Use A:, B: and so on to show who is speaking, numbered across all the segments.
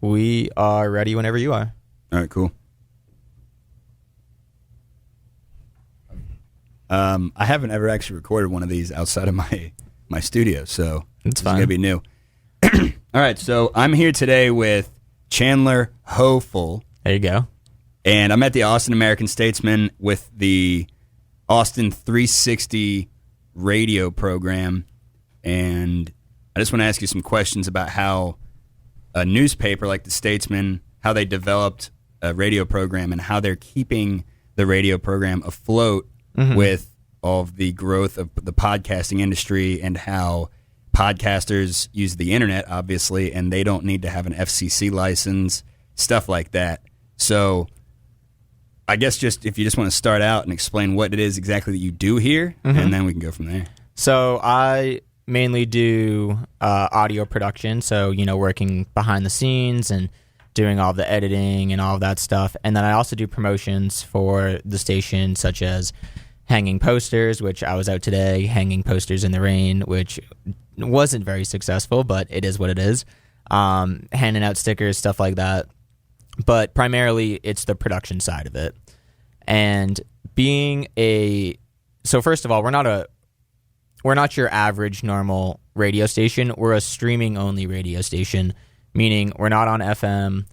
A: We are ready whenever you are.
B: All right, cool. I haven't ever actually recorded one of these outside of my studio, so
A: It's
B: this
A: fine.
B: is gonna be new. All right, so I'm here today with Chandler Hoefle,
A: There you go.
B: and I'm at the Austin American-Statesman with the Austin360 radio program, and I just want to ask you some questions about how a newspaper like the Statesman, how they developed a radio program and how they're keeping the radio program afloat with all of the growth of the podcasting industry and how podcasters use the internet, obviously, and they don't need to have an FCC license, stuff like that. So I guess just if you just want to start out and explain what it is exactly that you do here, and then we can go from there.
A: So I mainly do audio production, so, working behind the scenes and doing all the editing and all of that stuff. And then I also do promotions for the station, such as hanging posters, which I was out today, hanging posters in the rain, which wasn't very successful, but it is what it is. Handing out stickers, stuff like that. But primarily, it's the production side of it. And so first of all, we're not your average normal radio station. We're a streaming only radio station, meaning we're not on FM.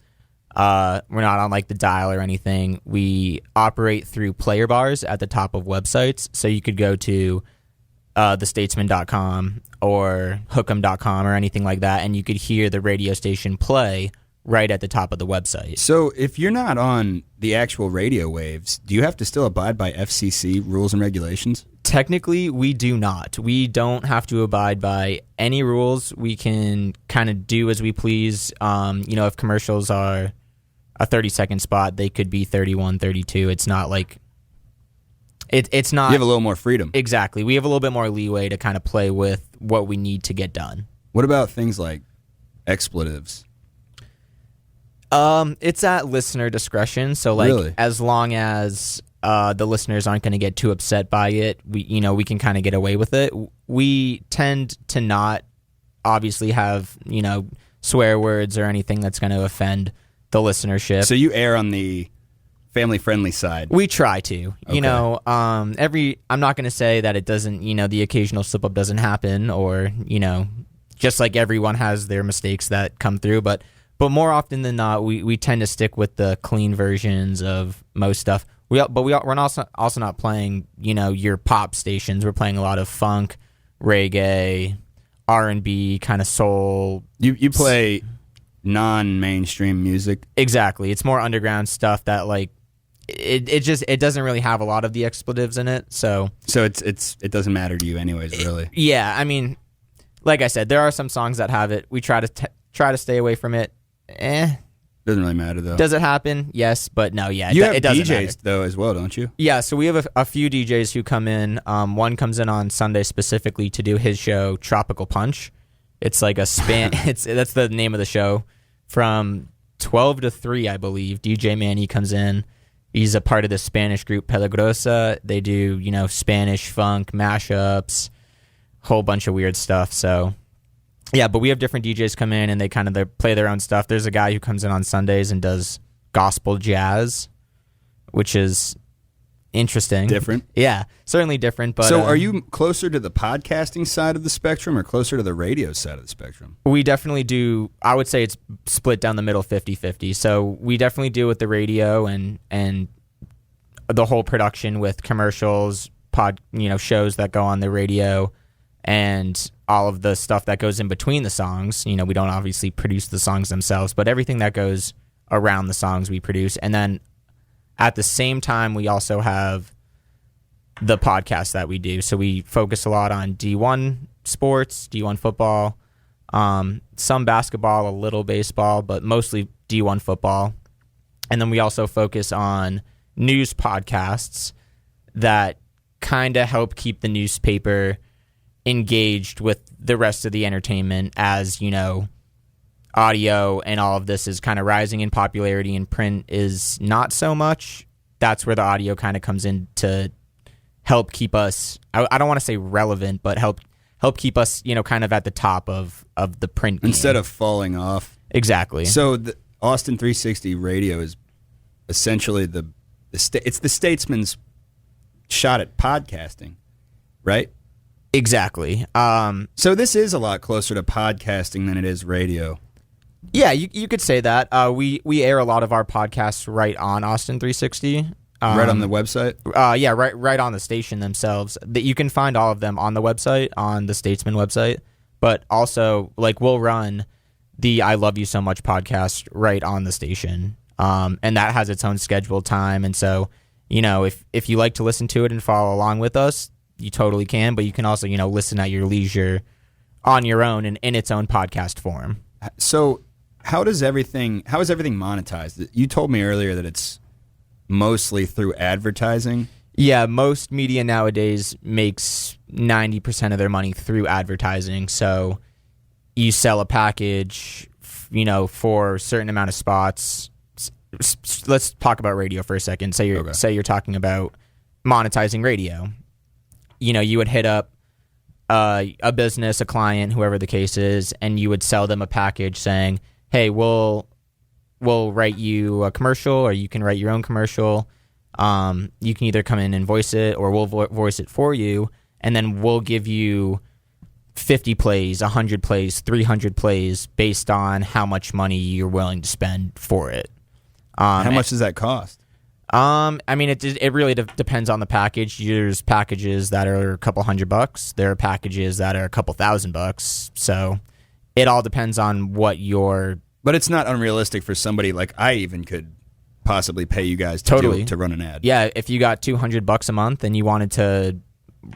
A: We're not on like the dial or anything. We operate through player bars at the top of websites. So you could go to thestatesman.com or hookem.com or anything like that, and you could hear the radio station play right at the top of the website.
B: So if you're not on the actual radio waves, do you have to still abide by FCC rules and regulations?
A: Technically, we do not. We don't have to abide by any rules. We can kind of do as we please. If commercials are a 30-second spot, they could be 31, 32. It's not like... It's not...
B: You have a little more freedom.
A: Exactly. We have a little bit more leeway to kind of play with what we need to get done.
B: What about things like expletives?
A: It's at listener discretion. So,
B: Really?
A: As long as the listeners aren't going to get too upset by it, we can kind of get away with it. We tend to not obviously have, swear words or anything that's going to offend the listenership.
B: So you err on the family-friendly side.
A: We try to.
B: Okay.
A: I'm not going to say that it doesn't, the occasional slip-up doesn't happen or, just like everyone has their mistakes that come through, but more often than not, we tend to stick with the clean versions of most stuff. We're also not playing, your pop stations. We're playing a lot of funk, reggae, R&B, kind of soul.
B: You play non-mainstream music.
A: Exactly. It's more underground stuff that it doesn't really have a lot of the expletives in it. So
B: it doesn't matter to you anyways, really.
A: Yeah, I mean, like I said, there are some songs that have it. We try to stay away from it.
B: Doesn't really matter though.
A: Does it happen? Yes, but no. Yeah,
B: you have
A: it doesn't
B: DJs
A: matter.
B: though as well, don't you?
A: Yeah, so we have a few DJs who come in. One comes in on Sunday specifically to do his show, Tropical Punch. It's like a span. That's the name of the show. From 12 to 3, I believe. DJ Manny comes in. He's a part of the Spanish group Peligrosa. They do Spanish funk mashups, whole bunch of weird stuff. So. Yeah, but we have different DJs come in and they kind of play their own stuff. There's a guy who comes in on Sundays and does gospel jazz, which is interesting.
B: Different.
A: Yeah, certainly different. But
B: so are you closer to the podcasting side of the spectrum or closer to the radio side of the spectrum?
A: We definitely do. I would say it's split down the middle 50-50. So we definitely do with the radio and the whole production with commercials, shows that go on the radio, and all of the stuff that goes in between the songs. We don't obviously produce the songs themselves, but everything that goes around the songs we produce. And then at the same time, we also have the podcast that we do. So we focus a lot on D1 sports, D1 football, some basketball, a little baseball, but mostly D1 football. And then we also focus on news podcasts that kind of help keep the newspaper engaged with the rest of the entertainment as, audio and all of this is kind of rising in popularity and print is not so much. That's where the audio kind of comes in to help keep us, I don't want to say relevant, but help keep us, kind of at the top of the print game.
B: Instead of falling off.
A: Exactly.
B: So Austin360 Radio is essentially it's the Statesman's shot at podcasting, right?
A: Exactly.
B: So this is a lot closer to podcasting than it is radio.
A: Yeah, you could say that. We air a lot of our podcasts right on Austin360.
B: Right on the website?
A: Yeah, right on the station themselves. That you can find all of them on the website, on the Statesman website. But also, like, we'll run the I Love You So Much podcast right on the station. And that has its own scheduled time. And so, if you like to listen to it and follow along with us, you totally can. But you can also, listen at your leisure on your own and in its own podcast form.
B: So how is everything monetized? You told me earlier that it's mostly through advertising.
A: Yeah, most media nowadays makes 90% of their money through advertising. So you sell a package, for a certain amount of spots. Let's talk about radio for a second. Say you're talking about monetizing radio. You would hit up a business, a client, whoever the case is, and you would sell them a package saying, hey, we'll write you a commercial, or you can write your own commercial. You can either come in and voice it, or we'll voice it for you, and then we'll give you 50 plays, 100 plays, 300 plays based on how much money you're willing to spend for it.
B: How much does that cost?
A: It really depends on the package. There's packages that are a couple $100. There are packages that are a couple $1,000. So it all depends on what your...
B: But it's not unrealistic for somebody like I even could possibly pay you guys to run an ad.
A: Yeah, if you got $200 a month and you wanted to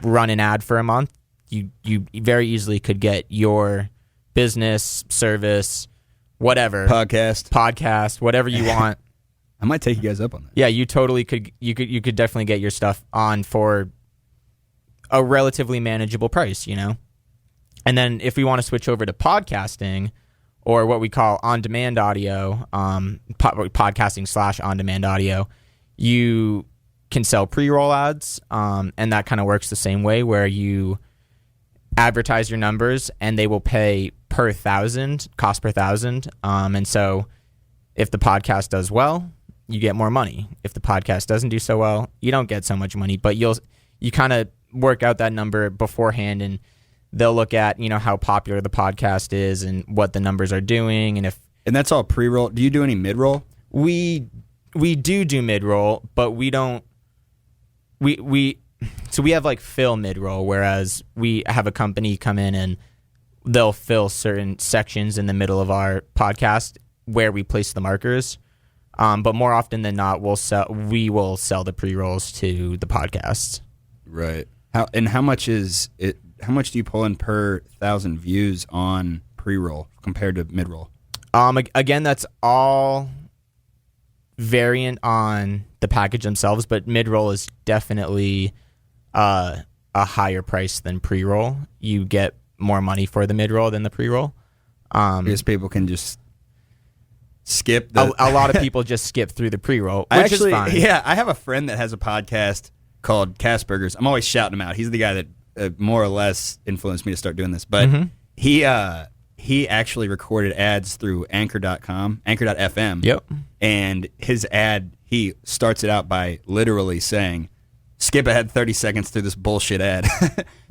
A: run an ad for a month, you very easily could get your business, service, whatever. Podcast, whatever you want.
B: I might take you guys up on that.
A: Yeah, you totally could. You could definitely get your stuff on for a relatively manageable price, And then if we want to switch over to podcasting, or what we call on-demand audio, podcasting / on-demand audio, you can sell pre-roll ads, and that kind of works the same way, where you advertise your numbers and they will pay per thousand, cost per thousand. And so if the podcast does well, you get more money. If the podcast doesn't do so well, you don't get so much money, but you kind of work out that number beforehand, and they'll look at, how popular the podcast is and what the numbers are doing. And
B: that's all pre-roll. Do you do any mid-roll?
A: We do mid-roll, but we don't, so we have like fill mid-roll, whereas we have a company come in and they'll fill certain sections in the middle of our podcast where we place the markers. But more often than not, we will sell the pre-rolls to the podcasts.
B: Right. How much is it? How much do you pull in per 1,000 views on pre-roll compared to mid-roll?
A: Again, that's all variant on the package themselves, but mid-roll is definitely a higher price than pre-roll. You get more money for the mid-roll than the pre-roll.
B: Because people can just skip
A: a lot of people just skip through the pre-roll, which is fine.
B: Yeah, I have a friend that has a podcast called Casburgers. I'm always shouting him out. He's the guy that more or less influenced me to start doing this. But he actually recorded ads through Anchor.fm.
A: Yep.
B: And his ad, he starts it out by literally saying, skip ahead 30 seconds through this bullshit ad.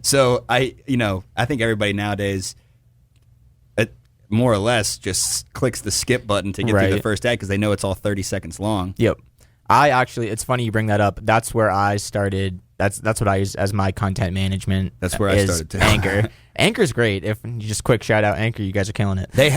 B: So I think everybody nowadays more or less just clicks the skip button to get through the first ad because they know it's all 30 seconds long.
A: Yep. It's funny you bring that up. That's where I started. That's what I use as my content management.
B: That's where I started too.
A: Anchor. Anchor's great. If you just quick shout out Anchor, you guys are killing it.
B: They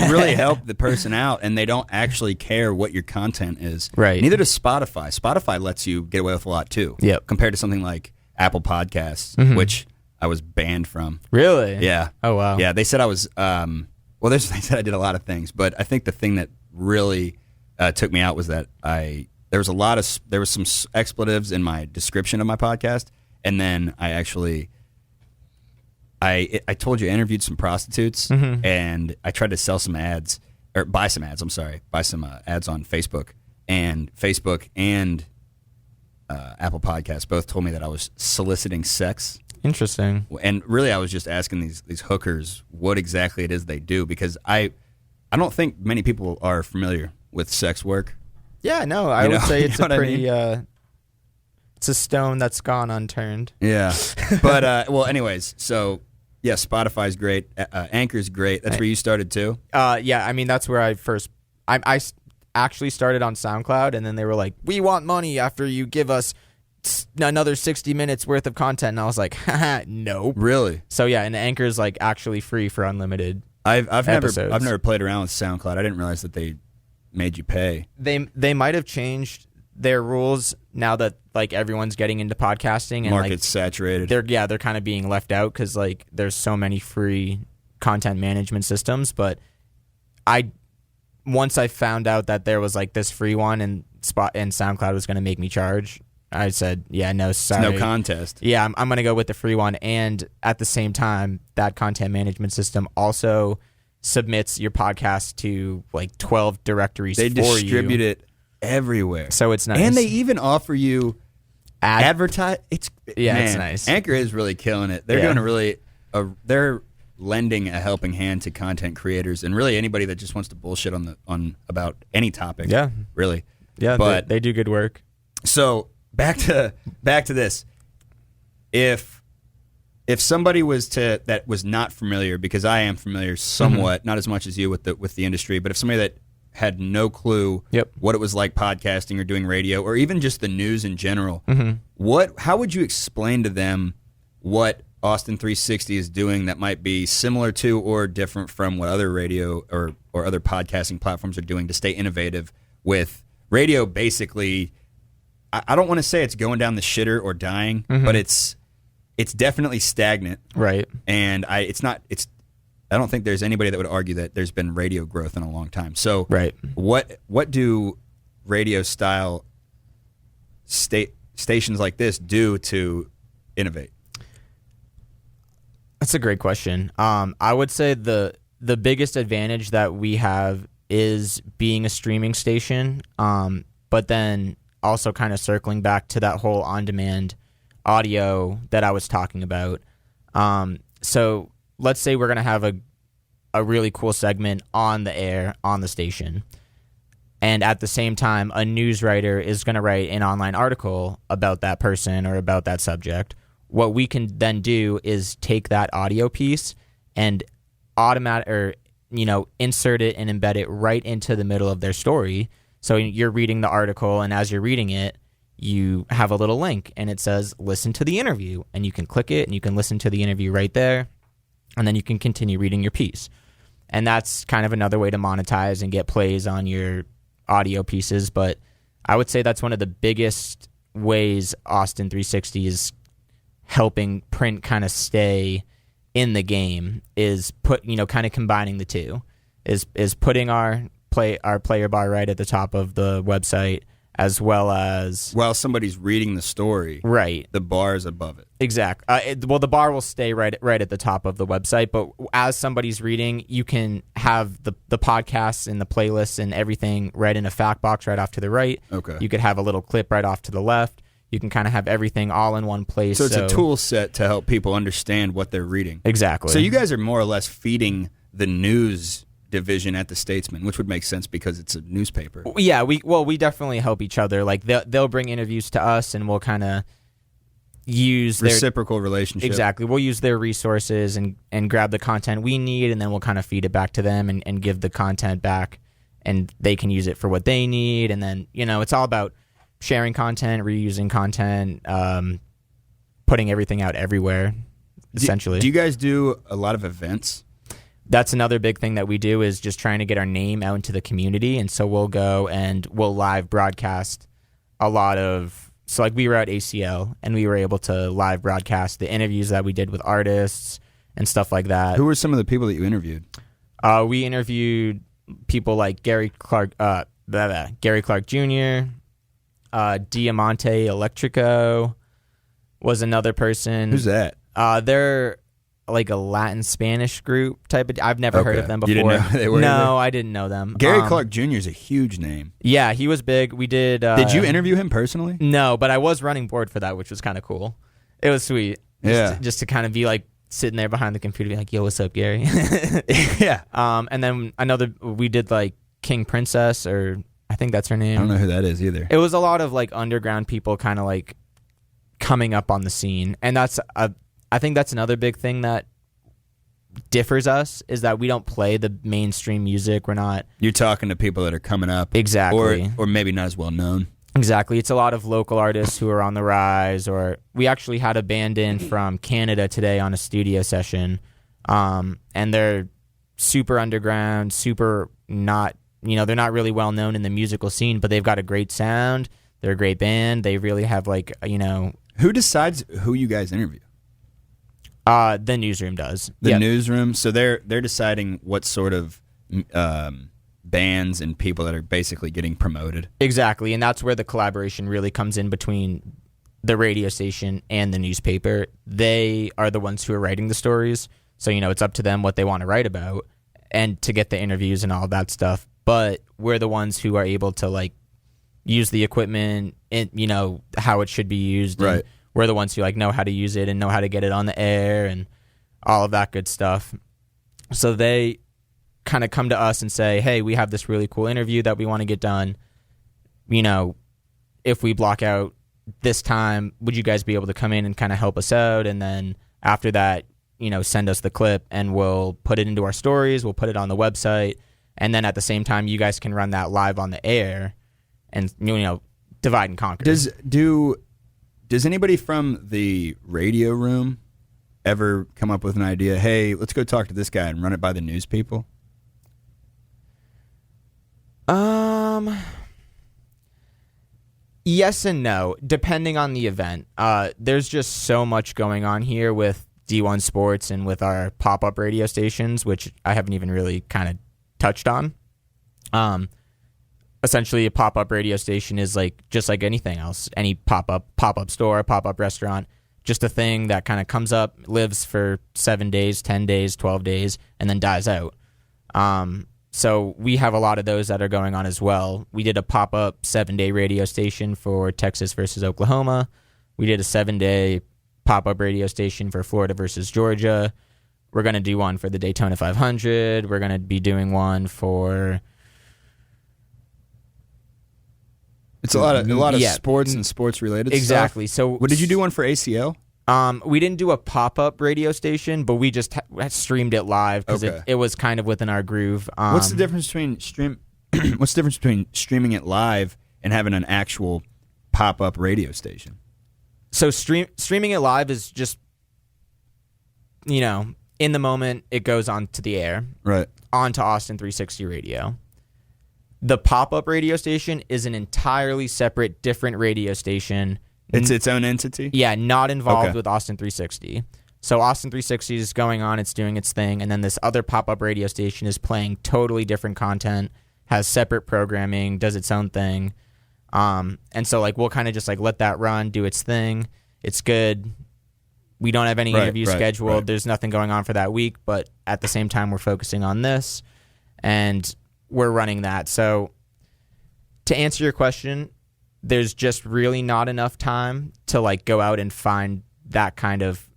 B: really help the person out, and they don't actually care what your content is.
A: Right.
B: Neither does Spotify. Spotify lets you get away with a lot too.
A: Yep.
B: Compared to something like Apple Podcasts, which I was banned from.
A: Really?
B: Yeah.
A: Oh wow.
B: Yeah. They said I was. They said I did a lot of things, but I think the thing that really took me out was that there was some expletives in my description of my podcast, and then I told you I interviewed some prostitutes, and I tried to sell some ads or buy some ads. I'm sorry, buy some ads on Facebook, and Apple Podcasts both told me that I was soliciting sex.
A: Interesting.
B: And really, I was just asking these hookers what exactly it is they do, because I I don't think many people are familiar with sex work.
A: Yeah, no, I would say it's
B: you
A: a
B: know what I
A: pretty.
B: mean?
A: It's a stone that's gone unturned.
B: Yeah, but well, anyways, so yeah, Spotify's great. Anchor's great. That's where you started too.
A: Yeah, I mean that's where I first. I actually started on SoundCloud, and then they were like, "We want money after you give us another 60 minutes worth of content," and I was like, haha, nope.
B: Really?
A: So yeah, and Anchor's like actually free for unlimited.
B: I've
A: episodes.
B: never played around with SoundCloud. I didn't realize that they made you pay.
A: They might have changed their rules now that like everyone's getting into podcasting and
B: Market's
A: like
B: saturated.
A: They're kind of being left out because like there's so many free content management systems. But once I found out that there was like this free one and SoundCloud was going to make me charge, I said, yeah, no, sorry.
B: It's no contest.
A: Yeah, I'm going to go with the free one. And at the same time, that content management system also submits your podcast to like 12 directories for you.
B: They distribute it everywhere.
A: So it's nice.
B: And they even offer you advertise. It's
A: nice.
B: Anchor is really killing it. They're doing they're lending a helping hand to content creators and really anybody that just wants to bullshit on about any topic.
A: Yeah.
B: Really.
A: Yeah,
B: but
A: they do good work.
B: So back to this. If somebody that was not familiar, because I am familiar somewhat, not as much as you with the industry, but if somebody that had no clue what it was like podcasting or doing radio or even just the news in general, how would you explain to them what Austin360 is doing that might be similar to or different from what other radio or other podcasting platforms are doing to stay innovative with radio? Basically, I don't want to say it's going down the shitter or dying, but it's definitely stagnant,
A: right?
B: And I don't think there's anybody that would argue that there's been radio growth in a long time. So,
A: right.
B: What do radio style stations like this do to innovate?
A: That's a great question. I would say the biggest advantage that we have is being a streaming station, but then also kind of circling back to that whole on-demand audio that I was talking about. So let's say we're going to have a really cool segment on the air on the station, and at the same time, a news writer is going to write an online article about that person or about that subject. What we can then do is take that audio piece and insert it and embed it right into the middle of their story. So you're reading the article, and as you're reading it, you have a little link, and it says, listen to the interview. And you can click it, and you can listen to the interview right there, and then you can continue reading your piece. And that's kind of another way to monetize and get plays on your audio pieces. But I would say that's one of the biggest ways Austin360 is helping print kind of stay in the game, is kind of combining the two, is putting our player bar right at the top of the website, as well as
B: while somebody's reading the story,
A: right,
B: the bar is above it.
A: Exactly. The bar will stay right at the top of the website, but as somebody's reading, you can have the podcasts and the playlists and everything right in a fact box right off to the right.
B: Okay.
A: You could have a little clip right off to the left. You can kind of have everything all in one place.
B: So it's a tool set to help people understand what they're reading.
A: Exactly.
B: So you guys are more or less feeding the news division at the Statesman, which would make sense because it's a newspaper.
A: Yeah, we definitely help each other. Like they'll bring interviews to us, and we'll kind of use
B: reciprocal relationship.
A: Exactly. We'll use their resources and grab the content we need, and then we'll kind of feed it back to them and give the content back, and they can use it for what they need. And then it's all about sharing content, reusing content, putting everything out everywhere, essentially.
B: Do you guys do a lot of events?
A: That's another big thing that we do, is just trying to get our name out into the community. And so we'll go and we'll live broadcast a lot of... So like we were at ACL, and we were able to live broadcast the interviews that we did with artists and stuff like that.
B: Who were some of the people that you interviewed?
A: We interviewed people like Gary Clark Jr., Diamante Electrico was another person.
B: Who's that?
A: They're like a Latin Spanish group type of... I've never heard of them before.
B: You didn't know who they were?
A: No, I didn't know them.
B: Gary Clark Jr. is a huge name.
A: Yeah, he was big. We did...
B: Did you interview him personally?
A: No, but I was running board for that, which was kind of cool. It was sweet. Just to kind of be like sitting there behind the computer being like, yo, what's up, Gary?
B: Yeah.
A: And then we did like King Princess, or I think that's her name.
B: I don't know who that is either.
A: It was a lot of like underground people kind of like coming up on the scene. And I think that's another big thing that differs us, is that we don't play the mainstream music. We're not.
B: You're talking to people that are coming up.
A: Exactly.
B: Or maybe not as well known.
A: Exactly. It's a lot of local artists who are on the rise, or we actually had a band in from Canada today on a studio session, and they're super underground, super not, they're not really well known in the musical scene, but they've got a great sound. They're a great band. They really have like,
B: Who decides who you guys interview?
A: The newsroom does.
B: The newsroom. So they're deciding what sort of bands and people that are basically getting promoted.
A: Exactly, and that's where the collaboration really comes in between the radio station and the newspaper. They are the ones who are writing the stories, so it's up to them what they want to write about and to get the interviews and all that stuff. But we're the ones who are able to like use the equipment and how it should be used.
B: Right.
A: And we're the ones who like know how to use it and know how to get it on the air and all of that good stuff. So they kind of come to us and say, hey, we have this really cool interview that we want to get done. If we block out this time, would you guys be able to come in and kind of help us out? And then after that, send us the clip and we'll put it into our stories. We'll put it on the website. And then at the same time, you guys can run that live on the air and, divide and conquer.
B: Does anybody from the radio room ever come up with an idea, hey, let's go talk to this guy and run it by the news people?
A: Yes and no, depending on the event. There's just so much going on here with D1 Sports and with our pop-up radio stations, which I haven't even really kind of touched on. Essentially, a pop-up radio station is like just like anything else, any pop-up store, pop-up restaurant, just a thing that kind of comes up, lives for 7 days, 10 days, 12 days, and then dies out. So we have a lot of those that are going on as well. We did a pop-up 7-day radio station for Texas versus Oklahoma. We did a 7-day pop-up radio station for Florida versus Georgia. We're going to do one for the Daytona 500. We're going to be doing one for...
B: It's a lot of sports and sports-related
A: exactly.
B: stuff.
A: So,
B: what did you do one for ACL?
A: We didn't do a pop-up radio station, but we just streamed it live because it was kind of within our groove.
B: What's the difference between streaming it live and having an actual pop-up radio station?
A: So streaming it live is just, in the moment it goes onto the air,
B: right?
A: Onto Austin360 radio. The pop-up radio station is an entirely separate, different radio station.
B: It's its own entity?
A: Yeah, not involved with Austin360. So Austin360 is going on, it's doing its thing, and then this other pop-up radio station is playing totally different content, has separate programming, does its own thing. And so like we'll kind of just like let that run, do its thing. It's good. We don't have any interviews scheduled. Right. There's nothing going on for that week, but at the same time we're focusing on this, and we're running that. So to answer your question, there's just really not enough time to like go out and find that kind of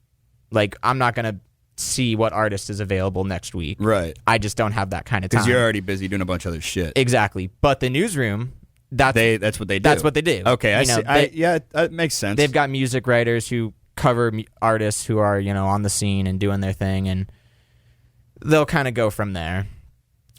A: like, I'm not going to see what artist is available next week.
B: Right.
A: I just don't have that kind of time.
B: Because you're already busy doing a bunch of other shit.
A: Exactly. But the newsroom, that's what they do. That's what they do.
B: Okay. I see. That makes sense.
A: They've got music writers who cover artists who are, on the scene and doing their thing, and they'll kind of go from there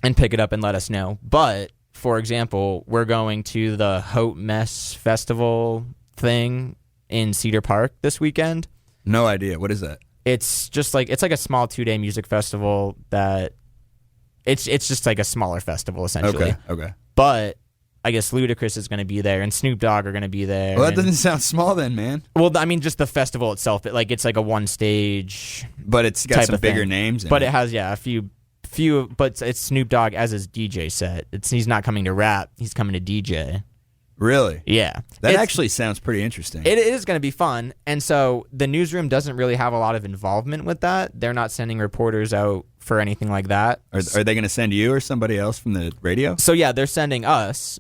A: and pick it up and let us know. But for example, we're going to the Haute Messe Festival thing in Cedar Park this weekend.
B: No idea. What is that?
A: It's just like, it's like a small 2-day music festival that it's just like a smaller festival essentially.
B: Okay.
A: But I guess Ludacris is going to be there and Snoop Dogg are going to be there.
B: Well, that doesn't sound small then, man.
A: Well, I mean, just the festival itself, it's like a one stage.
B: But it's got some bigger names in
A: it. It has, a few, but it's Snoop Dogg as his DJ set. He's not coming to rap, he's coming to DJ.
B: Really?
A: Yeah.
B: That actually sounds pretty interesting.
A: It is going to be fun. And so the newsroom doesn't really have a lot of involvement with that. They're not sending reporters out for anything like that.
B: Are they going to send you or somebody else from the radio?
A: So yeah, they're sending us,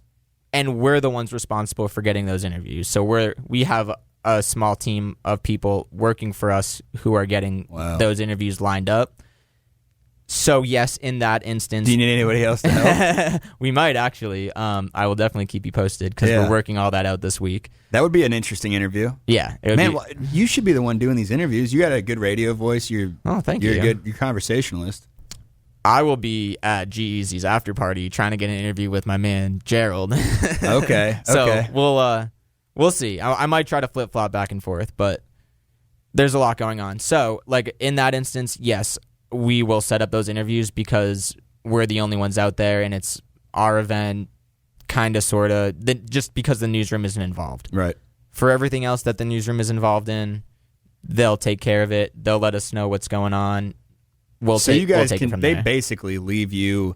A: and we're the ones responsible for getting those interviews. So we have a small team of people working for us who are getting those interviews lined up. So yes, in that instance,
B: do you need anybody else to help?
A: We might actually. I will definitely keep you posted because we're working all that out this week.
B: That would be an interesting interview.
A: Yeah,
B: man, you should be the one doing these interviews. You got a good radio voice.
A: Thank you.
B: You're a conversationalist.
A: I will be at G-Eazy's after party trying to get an interview with my man Gerald.
B: Okay.
A: So we'll see. I might try to flip flop back and forth, but there's a lot going on. So like in that instance, yes, we will set up those interviews because we're the only ones out there, and it's our event, kind of, sort of, just because the newsroom isn't involved.
B: Right.
A: For everything else that the newsroom is involved in, they'll take care of it. They'll let us know what's going on.
B: You guys
A: we'll
B: can. They basically leave you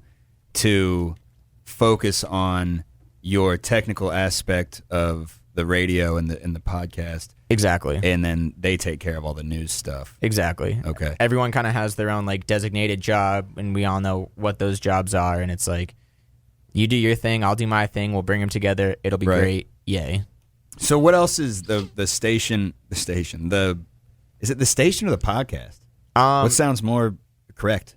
B: to focus on your technical aspect of the radio and the podcast.
A: Exactly.
B: And then they take care of all the news stuff.
A: Exactly.
B: Okay.
A: Everyone kind of has their own like designated job, and we all know what those jobs are. And it's like, you do your thing, I'll do my thing. We'll bring them together. It'll be great. Yay.
B: So what else is the station? Is it the station or the podcast? What sounds more correct?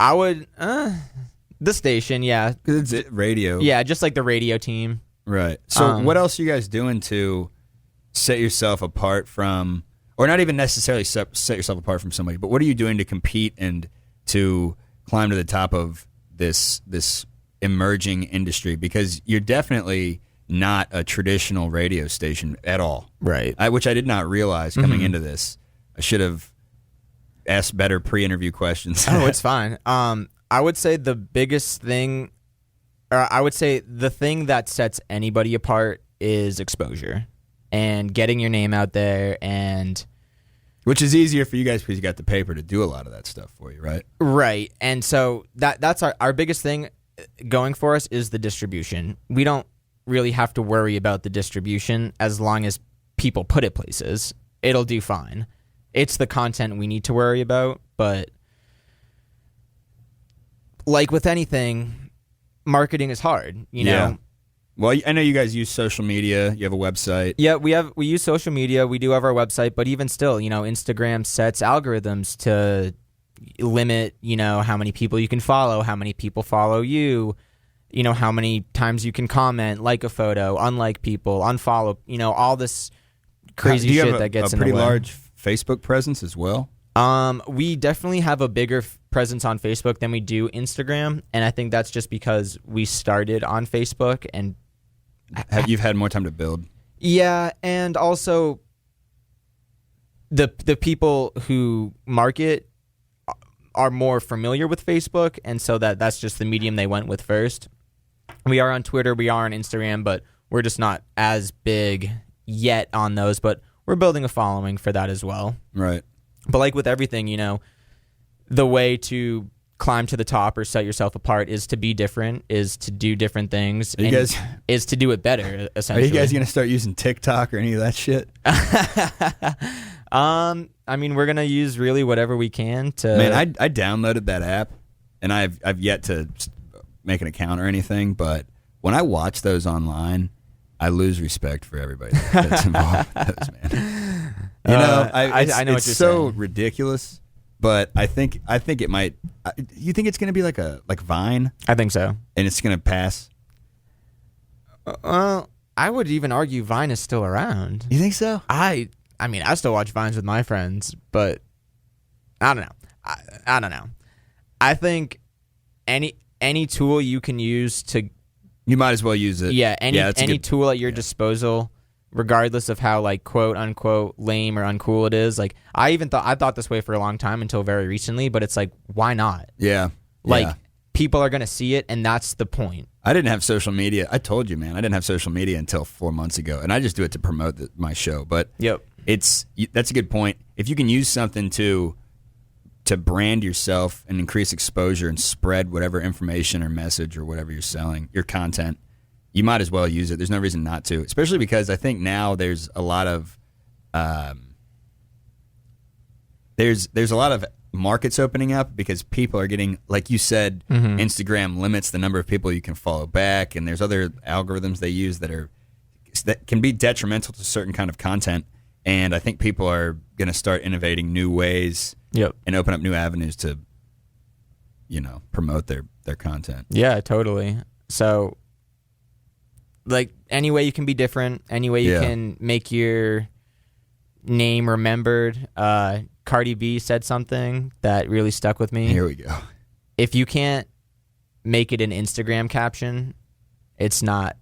A: I would the station, yeah.
B: Because it's radio.
A: Yeah, just like the radio team.
B: Right. So what else are you guys doing to set yourself apart from, or not even necessarily set yourself apart from somebody, but what are you doing to compete and to climb to the top of this emerging industry? Because you're definitely not a traditional radio station at all.
A: Right.
B: Which I did not realize coming into this. I should have asked better pre-interview questions.
A: Oh, it's fine. I would say the biggest thing, or I would say the thing that sets anybody apart is exposure and getting your name out there, and
B: which is easier for you guys because you got the paper to do a lot of that stuff for you, right?
A: Right. And so that's our biggest thing going for us is the distribution. We don't really have to worry about the distribution as long as people put it places. It'll do fine. It's the content we need to worry about, but like with anything, marketing is hard, you know?
B: Well, I know you guys use social media. You have a website.
A: Yeah, we use social media. We do have our website, but even still, you know, Instagram sets algorithms to limit, you know, how many people you can follow, how many people follow you, you know, how many times you can comment, like a photo, unlike people, unfollow, you know, all this crazy shit that gets in the way.
B: Do you have a pretty large Facebook presence as well?
A: We definitely have a bigger presence on Facebook than we do Instagram, and I think that's just because we started on Facebook and
B: you've had more time to build.
A: Yeah, and also the people who market are more familiar with Facebook, and so that's just the medium they went with first. We are on Twitter, we are on Instagram, but we're just not as big yet on those, but we're building a following for that as well.
B: Right.
A: But like with everything, you know, the way to climb to the top or set yourself apart is to be different, is to do different things, is to do it better, essentially.
B: Are you guys going to start using TikTok or any of that shit?
A: I mean, we're going to use really whatever we can to...
B: Man, I downloaded that app, and I've yet to make an account or anything, but when I watch those online, I lose respect for everybody that's involved with those, man. You know,
A: I know what you're
B: it's so
A: saying.
B: Ridiculous, but I think it might. You think it's going to be like Vine?
A: I think so.
B: And it's going to pass?
A: Well, I would even argue Vine is still around.
B: You think so?
A: I mean, I still watch Vines with my friends, but I don't know. I don't know. I think any tool you can use to...
B: You might as well use it.
A: Yeah, any tool at your disposal, regardless of how, like, quote unquote lame or uncool it is. Like, I thought this way for a long time until very recently, but it's like, why not?
B: Yeah.
A: Like, people are gonna see it, and that's the point.
B: I didn't have social media. I told you, man, I didn't have social media until 4 months ago, and I just do it to promote my show. But that's a good point. If you can use something to brand yourself and increase exposure and spread whatever information or message or whatever you're selling, your content, you might as well use it. There's no reason not to, especially because I think now there's a lot of there's a lot of markets opening up because people are getting, like you said, Instagram limits the number of people you can follow back, and there's other algorithms they use that are that can be detrimental to certain kind of content. And I think people are going to start innovating new ways and open up new avenues to, promote their content.
A: Yeah, totally. So, like, any way you can be different, any way you can make your name remembered. Cardi B said something that really stuck with me.
B: Here we go.
A: If you can't make it an Instagram caption, it's not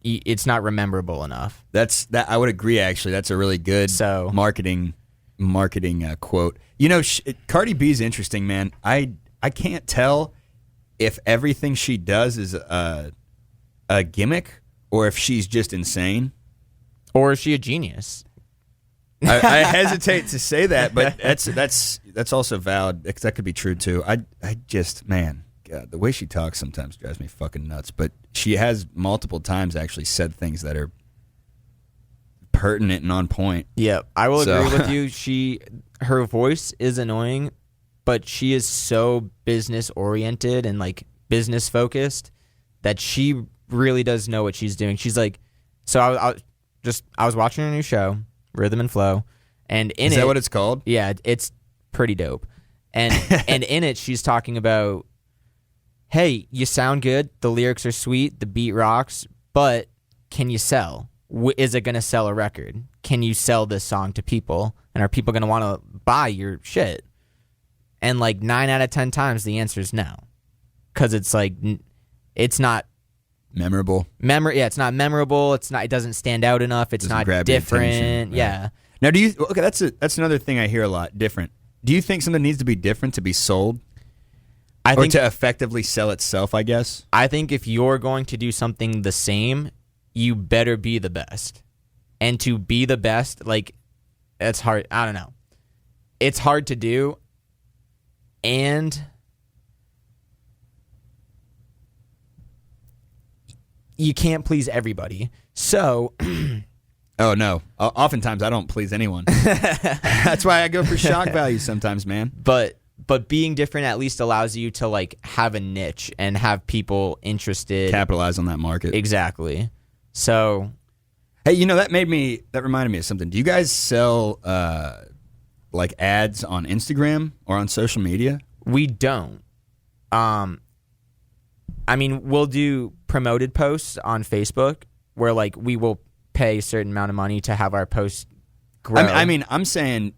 A: rememberable enough.
B: I would agree. Actually, that's a really good marketing quote. Cardi B's interesting, man. I can't tell if everything she does is a gimmick or if she's just insane,
A: or is she a genius?
B: I hesitate to say that, but that's also valid because that could be true too. I just, man, God, the way she talks sometimes drives me fucking nuts. But she has multiple times actually said things that are pertinent and on point.
A: Yeah, I will agree with you. Her voice is annoying, but she is so business oriented and like business focused that she really does know what she's doing. She's like, so I was watching her new show, Rhythm and Flow, and is
B: that what it's called?
A: Yeah, it's pretty dope. And and in it, she's talking about, hey, you sound good, the lyrics are sweet, the beat rocks, but can you sell? Is it going to sell a record? Can you sell this song to people? And are people going to want to buy your shit? And like 9 out of 10 times, the answer is no. Because it's like, it's not
B: memorable.
A: It's not memorable. It doesn't stand out enough. It's not different. Yeah.
B: Now, that's another thing I hear a lot, different. Do you think something needs to be different to be sold? I think to effectively sell itself, I guess?
A: I think if you're going to do something the same, you better be the best. And to be the best, like, it's hard. I don't know. It's hard to do. And you can't please everybody. So...
B: Oh, no. Oftentimes, I don't please anyone. That's why I go for shock value sometimes, man.
A: But being different at least allows you to like have a niche and have people interested.
B: Capitalize on that market.
A: Exactly. So,
B: hey, that reminded me of something. Do you guys sell like ads on Instagram or on social media?
A: We don't. I mean, we'll do promoted posts on Facebook where like we will pay a certain amount of money to have our posts grow.
B: I mean, I'm saying,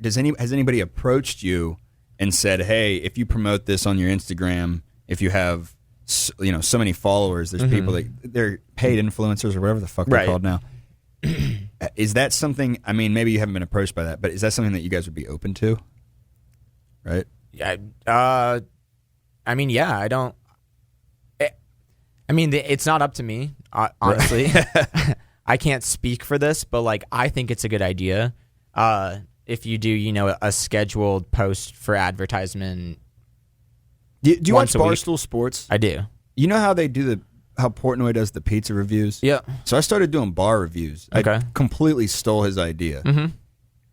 B: has anybody approached you and said, hey, if you promote this on your Instagram, if you have so many followers, there's people that they're paid influencers or whatever the fuck they're called now. Is that something? I mean, maybe you haven't been approached by that, but is that something that you guys would be open to? Right?
A: Yeah. I mean, yeah. I don't. I mean, it's not up to me, honestly. I can't speak for this, but like I think it's a good idea. If you do, a scheduled post for advertisement.
B: Do you watch Barstool Sports?
A: I do.
B: You know how they do how Portnoy does the pizza reviews?
A: Yeah.
B: So I started doing bar reviews.
A: Okay.
B: I completely stole his idea,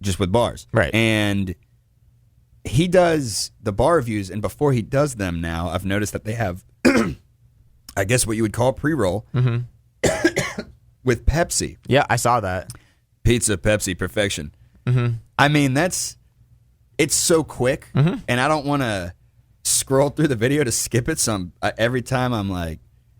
B: just with bars.
A: Right.
B: And he does the bar reviews, and before he does them now, I've noticed that they have, I guess what you would call pre-roll. With Pepsi.
A: Yeah, I saw that.
B: Pizza, Pepsi, perfection. I mean, it's so quick, and I don't want to scroll through the video to skip it. So every time I'm like,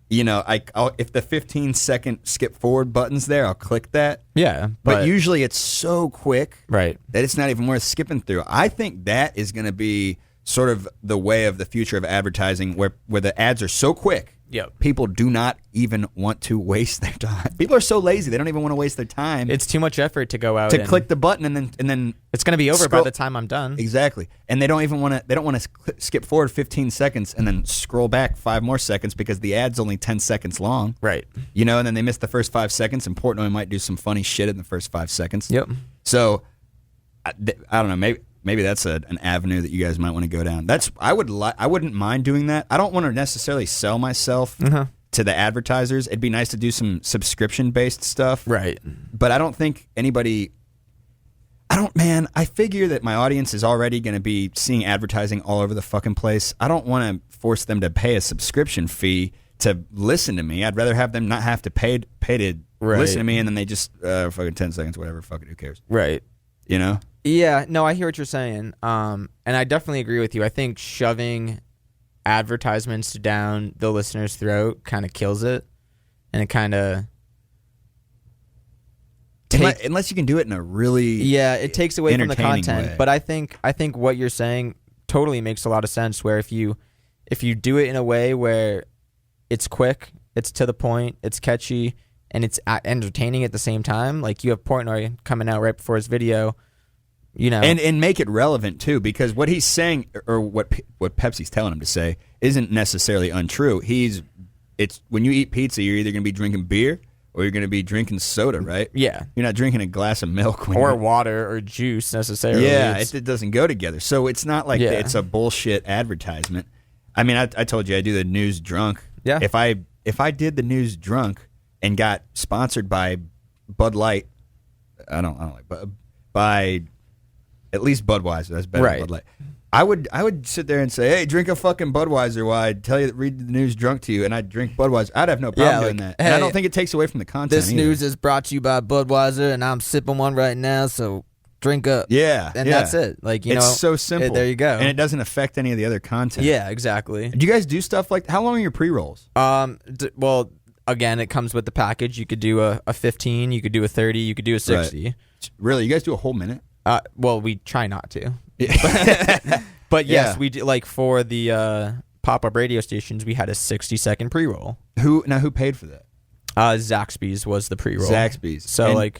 B: if the 15-second skip forward button's there, I'll click that.
A: Yeah.
B: But usually it's so quick
A: that
B: it's not even worth skipping through. I think that is going to be sort of the way of the future of advertising where the ads are so quick.
A: Yep.
B: People do not even want to waste their time. People are so lazy; they don't even want to waste their time.
A: It's too much effort to go out
B: to click the button and then
A: it's going to be over by the time I'm done.
B: Exactly, and they don't even want to. They don't want to skip forward 15 seconds and then scroll back 5 more seconds because the ad's only 10 seconds long.
A: Right.
B: And then they miss the first 5 seconds, and Portnoy might do some funny shit in the first 5 seconds.
A: Yep.
B: So I don't know. Maybe that's an avenue that you guys might want to go down. I wouldn't mind doing that. I don't want to necessarily sell myself to the advertisers. It'd be nice to do some subscription-based stuff.
A: Right.
B: But I don't think anybody... I figure that my audience is already going to be seeing advertising all over the fucking place. I don't want to force them to pay a subscription fee to listen to me. I'd rather have them not have to pay to listen to me, and then they just fucking 10 seconds, whatever. Fuck it, who cares?
A: Right.
B: You know?
A: Yeah. No, I hear what you're saying. And I definitely agree with you. I think shoving advertisements down the listener's throat kind of kills it, and it kind of
B: unless you can do it in a really
A: it takes away from the content.
B: way.
A: But I think what you're saying totally makes a lot of sense. Where if you do it in a way where it's quick, it's to the point, it's catchy, and it's entertaining at the same time. Like you have Portnoy coming out right before his video, you know,
B: and make it relevant too, because what he's saying or what Pepsi's telling him to say isn't necessarily untrue. It's when you eat pizza, you're either going to be drinking beer or you're going to be drinking soda, right?
A: Yeah,
B: you're not drinking a glass of milk
A: or water or juice necessarily.
B: Yeah, it doesn't go together. So it's not like it's a bullshit advertisement. I mean, I told you I do the news drunk.
A: Yeah.
B: If I did the news drunk and got sponsored by Bud Light, I don't like, but by at least Budweiser. That's better than Bud Light. I would sit there and say, hey, drink a fucking Budweiser while I tell you, read the news drunk to you, and I'd drink Budweiser. I'd have no problem doing that.
A: Hey,
B: and I don't think it takes away from the content.
A: This news is brought to you by Budweiser, and I'm sipping one right now, so drink up.
B: Yeah.
A: And that's it. Like, you know,
B: it's so simple.
A: There you go.
B: And it doesn't affect any of the other content.
A: Yeah, exactly.
B: Do you guys do stuff like, how long are your pre-rolls?
A: Well, again, it comes with the package. You could do a 15, you could do a 30, you could do a 60.
B: Right. Really? You guys do a whole minute?
A: Well, we try not to. But yes, we do, like for the pop-up radio stations, we had a 60-second pre-roll.
B: Who paid for that?
A: Zaxby's was the pre-roll.
B: Zaxby's.
A: So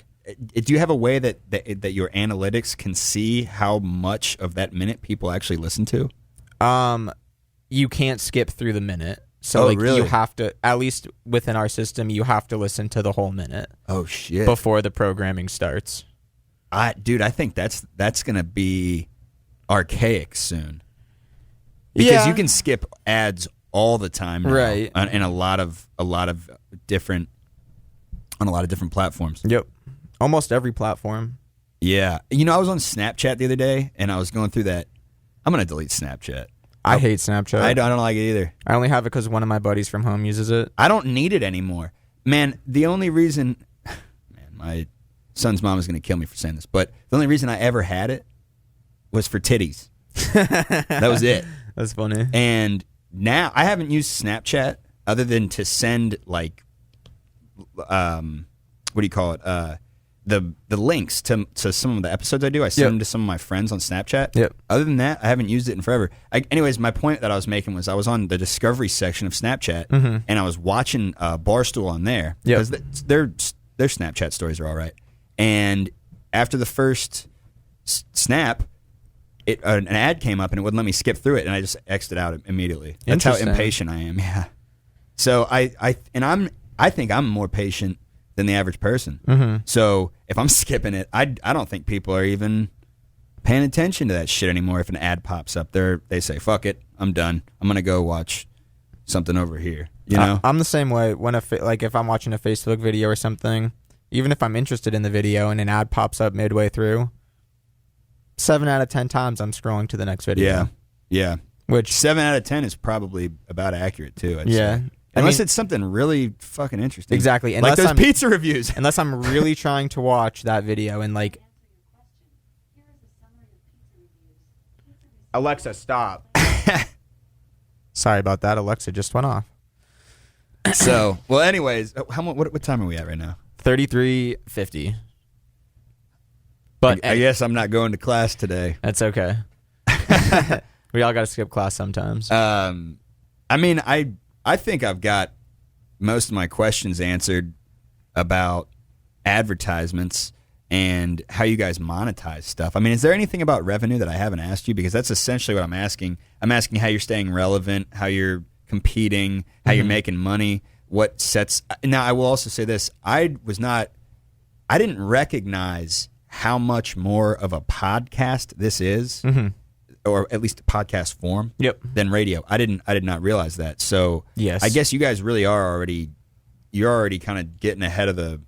B: do you have a way that your analytics can see how much of that minute people actually listen to?
A: You can't skip through the minute. So
B: really?
A: You have to, at least within our system, you have to listen to the whole minute.
B: Oh shit!
A: Before the programming starts.
B: I think that's gonna be archaic soon. Because you can skip ads all the time now,
A: right?
B: In a lot of different platforms.
A: Yep, almost every platform.
B: Yeah, you know, I was on Snapchat the other day, and I was going through that. I'm gonna delete Snapchat.
A: I hate Snapchat.
B: I don't like it either.
A: I only have it because one of my buddies from home uses it.
B: I don't need it anymore, man. The only reason, my son's mom is gonna kill me for saying this, but the only reason I ever had it was for titties. That was it.
A: That's funny.
B: And now I haven't used Snapchat other than to send like, what do you call it? The links to some of the episodes I do. I send them to some of my friends on Snapchat.
A: Yep.
B: Other than that, I haven't used it in forever. Anyways, my point that I was making was I was on the Discovery section of Snapchat, and I was watching Barstool on there because their Snapchat stories are all right. And after the first snap, an ad came up and it wouldn't let me skip through it, and I just X'd it out immediately. That's how impatient I am. Yeah. So I think I'm more patient than the average person. So if I'm skipping it, I don't think people are even paying attention to that shit anymore. If an ad pops up, they say, "Fuck it, I'm done. I'm gonna go watch something over here." You know,
A: I'm the same way. When if I'm watching a Facebook video or something, even if I'm interested in the video and an ad pops up midway through, 7 out of 10 times I'm scrolling to the next video.
B: Yeah.
A: Which
B: 7 out of 10 is probably about accurate too. I'd say. Unless it's something really fucking interesting.
A: Exactly.
B: Like those pizza reviews.
A: Unless I'm really trying to watch that video and like... Alexa, stop. Sorry about that. Alexa just went off.
B: So, well, anyways, what time are we at right now?
A: 33:50. But
B: I guess I'm not going to class today.
A: That's okay. We all got to skip class sometimes.
B: I mean, I think I've got most of my questions answered about advertisements and how you guys monetize stuff. I mean, is there anything about revenue that I haven't asked you? Because that's essentially what I'm asking. I'm asking how you're staying relevant, how you're competing, how you're making money, what sets... Now, I will also say this. I didn't recognize how much more of a podcast this is. Or at least podcast form, than radio. I did not realize that. So
A: yes.
B: I guess you guys really are already kind of getting ahead of the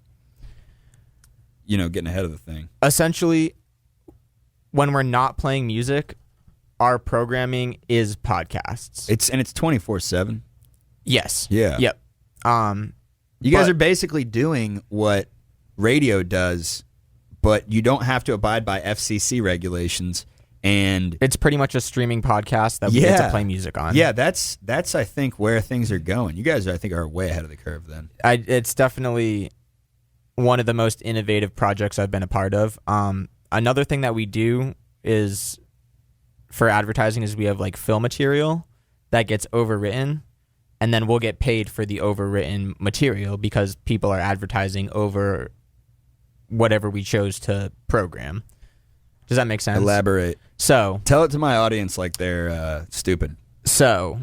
B: thing.
A: Essentially, when we're not playing music, our programming is podcasts.
B: It's 24/7.
A: Yes.
B: Yeah.
A: Yep.
B: You guys are basically doing what radio does, but you don't have to abide by FCC regulations. And
A: it's pretty much a streaming podcast that we get to play music on.
B: Yeah, that's I think where things are going. You guys, I think, are way ahead of the curve then.
A: It's definitely one of the most innovative projects I've been a part of. Another thing that we do is for advertising is we have like fill material that gets overwritten, and then we'll get paid for the overwritten material because people are advertising over whatever we chose to program. Does that make sense?
B: Elaborate.
A: So
B: tell it to my audience like they're stupid.
A: So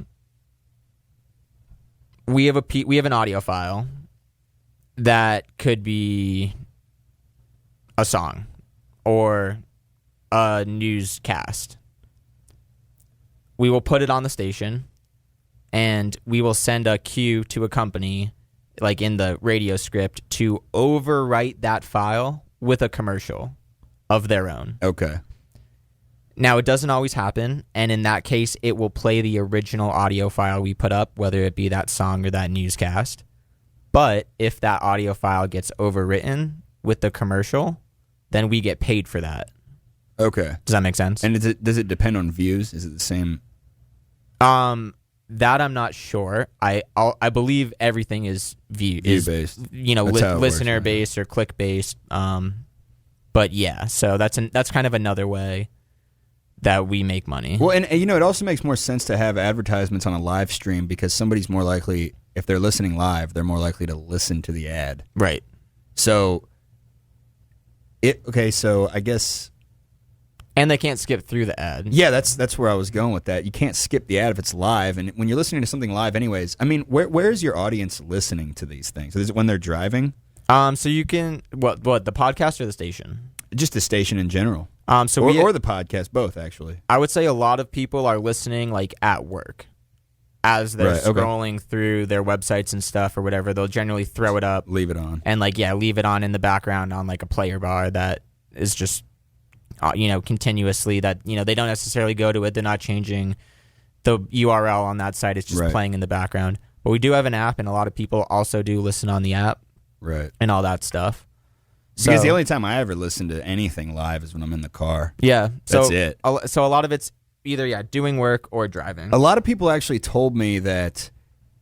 A: we have an audio file that could be a song or a newscast. We will put it on the station, and we will send a cue to a company, like in the radio script, to overwrite that file with a commercial of their own.
B: Okay.
A: Now, it doesn't always happen, and in that case, it will play the original audio file we put up, whether it be that song or that newscast. But if that audio file gets overwritten with the commercial, then we get paid for that.
B: Okay.
A: Does that make sense?
B: And does it depend on views? Is it the same?
A: That I'm not sure. I believe everything is
B: view-based.
A: Listener based or click based. But yeah, so that's kind of another way that we make money.
B: Well, and it also makes more sense to have advertisements on a live stream because somebody's more likely, if they're listening live, they're more likely to listen to the ad.
A: Right.
B: So so I guess.
A: And they can't skip through the ad.
B: Yeah, that's where I was going with that. You can't skip the ad if it's live, and when you're listening to something live, anyways. I mean, where is your audience listening to these things? Is it when they're driving?
A: So you can what the podcast or the station?
B: Just the station in general. Or the podcast, both actually.
A: I would say a lot of people are listening like at work, as they're scrolling through their websites and stuff or whatever. They'll generally throw it up,
B: leave it on,
A: and leave it on in the background on like a player bar that is just continuously that they don't necessarily go to it. They're not changing the URL on that site. It's just playing in the background. But we do have an app, and a lot of people also do listen on the app.
B: Right.
A: And all that stuff.
B: Because the only time I ever listen to anything live is when I'm in the car.
A: Yeah.
B: That's it.
A: So a lot of it's either, doing work or driving.
B: A lot of people actually told me that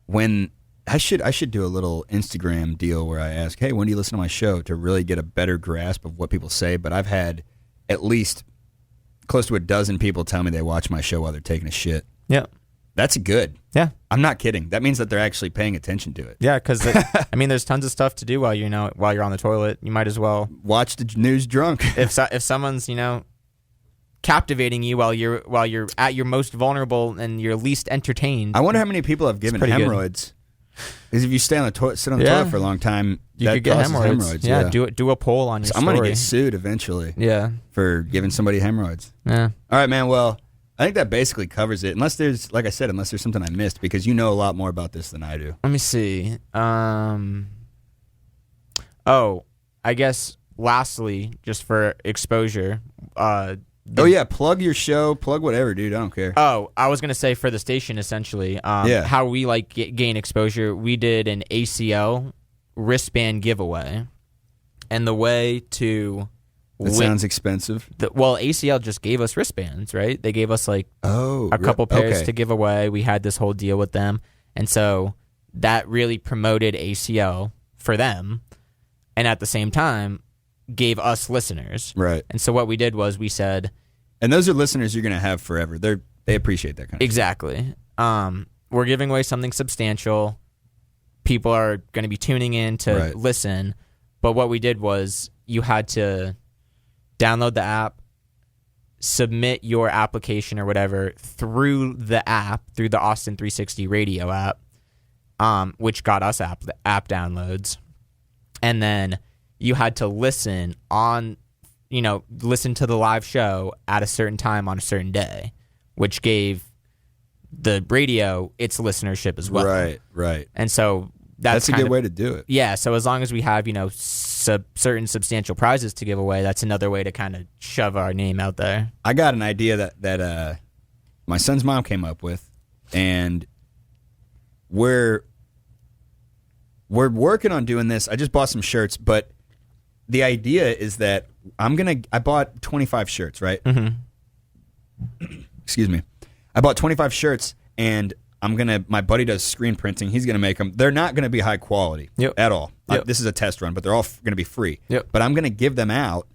B: when I should do a little Instagram deal where I ask, hey, when do you listen to my show, to really get a better grasp of what people say. But I've had at least close to a dozen people tell me they watch my show while they're taking a shit.
A: Yeah.
B: That's good.
A: Yeah.
B: I'm not kidding. That means that they're actually paying attention to it.
A: Yeah, because there's tons of stuff to do while you're on the toilet. You might as well
B: watch the news drunk.
A: if someone's captivating you while you're at your most vulnerable and your least entertained.
B: I wonder how many people have given hemorrhoids. Because if you sit on the toilet for a long time,
A: you could get hemorrhoids. Yeah, do a poll on your story.
B: I'm going to get sued eventually.
A: Yeah,
B: for giving somebody hemorrhoids.
A: Yeah.
B: All right, man. Well, I think that basically covers it. Unless there's something I missed, because you know a lot more about this than I do.
A: Let me see. I guess lastly, just for exposure.
B: Plug your show, plug whatever, dude. I don't care.
A: Oh, I was gonna say for the station, essentially, how we gain exposure. We did an ACL wristband giveaway, and the way to
B: sounds expensive.
A: ACL just gave us wristbands, right? They gave us a couple pairs to give away. We had this whole deal with them, and so that really promoted ACL for them, and at the same time gave us listeners.
B: Right.
A: And so what we did was we said,
B: and those are listeners you're going to have forever. They appreciate that kind of
A: exactly. We're giving away something substantial. People are going to be tuning in to listen. But what we did was you had to download the app, submit your application or whatever through the Austin360 radio app, which got us app downloads. And then you had to listen to the live show at a certain time on a certain day, which gave the radio its listenership as well.
B: Right.
A: And so
B: that's a good way to do it.
A: Yeah, so as long as we have, certain substantial prizes to give away, that's another way to kind of shove our name out there.
B: I got an idea that my son's mom came up with, and we're we're working on doing this. I just bought some shirts, but the idea is that I bought 25 shirts, right?
A: Mm-hmm.
B: Excuse me. I bought 25 shirts, and my buddy does screen printing. He's going to make them. They're not going to be high quality at all.
A: Yep.
B: This is a test run, but they're all going to be free.
A: Yep.
B: But I'm going to give them out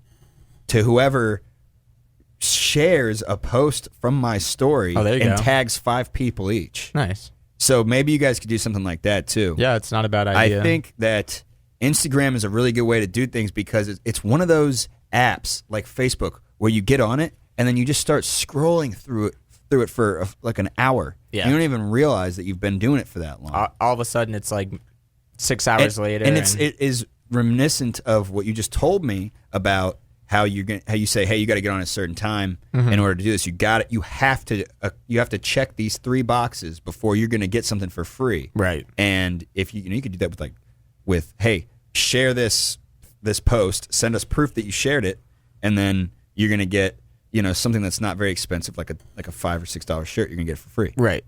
B: to whoever shares a post from my story and tags 5 people each.
A: Nice.
B: So maybe you guys could do something like that too.
A: Yeah, it's not a bad idea.
B: I think that Instagram is a really good way to do things because it's one of those apps like Facebook where you get on it and then you just start scrolling through it for like an hour.
A: Yeah.
B: You don't even realize that you've been doing it for that long.
A: All of a sudden, it's like 6 hours later.
B: And it is reminiscent of what you just told me about how you say, hey, you got to get on at a certain time in order to do this. You have to check these 3 boxes before you're going to get something for free.
A: Right.
B: And if you could do that with hey, share this post, send us proof that you shared it, and then you're going to get something that's not very expensive, like a $5 or $6 shirt. You're going to get it for free.
A: Right.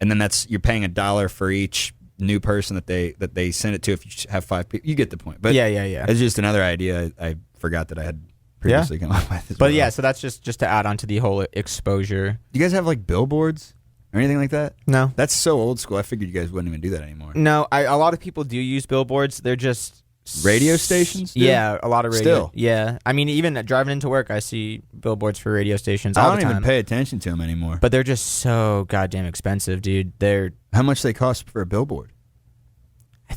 B: And then you're paying $1 for each new person that they send it to. If you have 5 people, you get the point. But
A: yeah.
B: It's just another idea I forgot that I had previously come up with.
A: But yeah, so that's just to add on to the whole exposure.
B: Do you guys have like billboards or anything like that?
A: No.
B: That's so old school. I figured you guys wouldn't even do that anymore.
A: No, a lot of people do use billboards. They're just
B: radio stations?
A: Yeah, a lot of radio.
B: Still?
A: Yeah. I mean, even driving into work, I see billboards for radio stations
B: I
A: all
B: don't
A: the time.
B: even pay attention to them anymore.
A: But they're just so goddamn expensive, dude.
B: How much they cost for a billboard?
A: I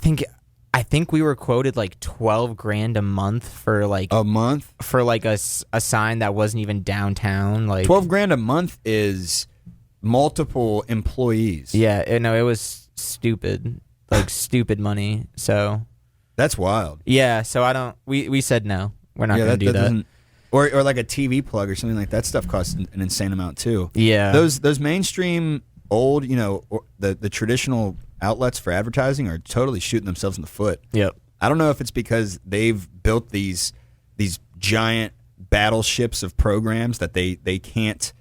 A: think we were quoted like $12,000 a month for like
B: a month
A: for like a sign that wasn't even downtown. Like
B: $12,000 a month is multiple employees.
A: Yeah, it was stupid, like stupid money. So
B: that's wild.
A: Yeah, so we said no. We're not going to do that.
B: Or like a TV plug or something like that stuff costs an insane amount too.
A: Yeah,
B: those mainstream old, the traditional outlets for advertising are totally shooting themselves in the foot.
A: Yep.
B: I don't know if it's because they've built these giant battleships of programs that they can't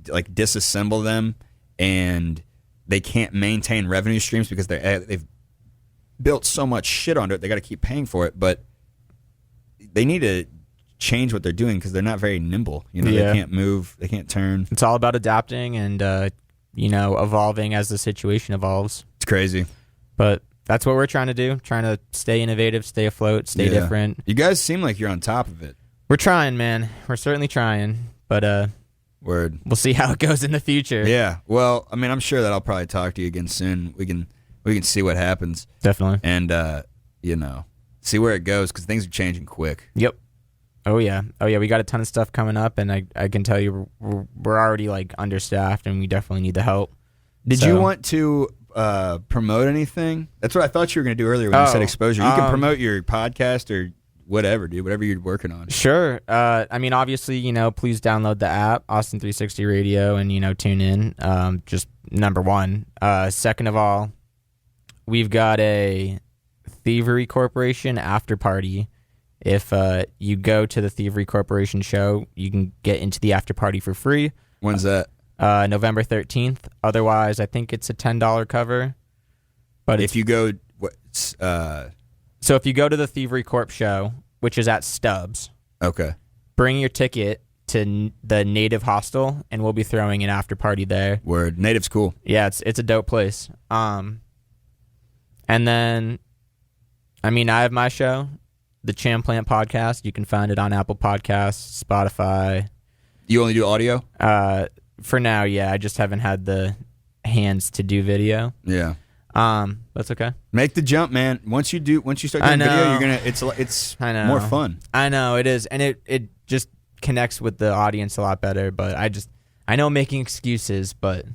B: like disassemble them, and they can't maintain revenue streams because they've built so much shit onto it. They got to keep paying for it, but they need to change what they're doing because they're not very nimble. They can't move, they can't turn.
A: It's all about adapting and evolving as the situation evolves.
B: It's crazy.
A: But that's what we're trying to do, trying to stay innovative, stay afloat, stay different.
B: You guys seem like you're on top of it.
A: We're trying, man. We're certainly trying, but
B: word.
A: We'll see how it goes in the future.
B: Yeah. Well, I mean, I'm sure that I'll probably talk to you again soon. We can see what happens.
A: Definitely.
B: And see where it goes because things are changing quick.
A: Yep. Oh yeah. We got a ton of stuff coming up, and I can tell you we're already like understaffed, and we definitely need the help.
B: Did you want to promote anything? That's what I thought you were going to do earlier when you said exposure. You can promote your podcast or whatever, dude. Whatever you're working on.
A: Sure. I mean, obviously, please download the app, Austin360 Radio, and tune in. Just number one. Second of all, we've got a Thievery Corporation after party. If you go to the Thievery Corporation show, you can get into the after party for free.
B: When's that?
A: November 13th. Otherwise, I think it's a $10 cover. But
B: if you go,
A: so if you go to the Thievery Corp show, which is at Stubbs,
B: okay, bring
A: your ticket to the Native Hostel, and we'll be throwing an after party there.
B: Word, Native's cool.
A: Yeah, it's a dope place. And then, I have my show, the Champlant Podcast. You can find it on Apple Podcasts, Spotify.
B: You only do audio?
A: For now, yeah. I just haven't had the hands to do video.
B: Yeah.
A: That's okay.
B: Make the jump, man. Once you start doing video, it's more fun.
A: I know it is, and it just connects with the audience a lot better. But I know I'm making excuses, but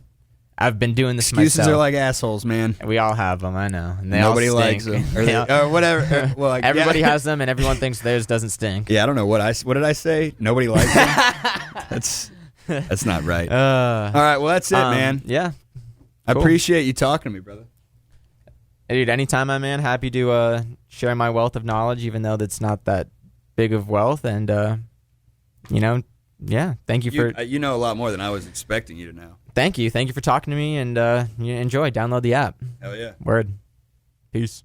A: I've been doing this
B: excuses
A: myself.
B: Are like assholes, man.
A: We all have them, I know. And
B: nobody likes them, or whatever. Well,
A: everybody has them, and everyone thinks theirs doesn't stink.
B: Yeah, I don't know what did I say? Nobody likes them. That's not right. All right, well that's it, man.
A: Yeah,
B: I appreciate you talking to me, brother.
A: Hey, dude, anytime, my man. Happy to share my wealth of knowledge, even though that's not that big of wealth. And yeah, thank you for.
B: You know a lot more than I was expecting you to know.
A: Thank you for talking to me, and enjoy. Download the app.
B: Hell yeah.
A: Word. Peace.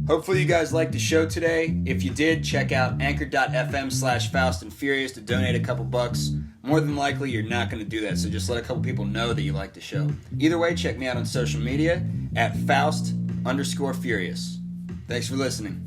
B: Hopefully you guys liked the show today. If you did, check out anchor.fm/Faust and Furious to donate a couple bucks. More than likely, you're not going to do that, so just let a couple people know that you like the show. Either way, check me out on social media at Faust_Furious. Thanks for listening.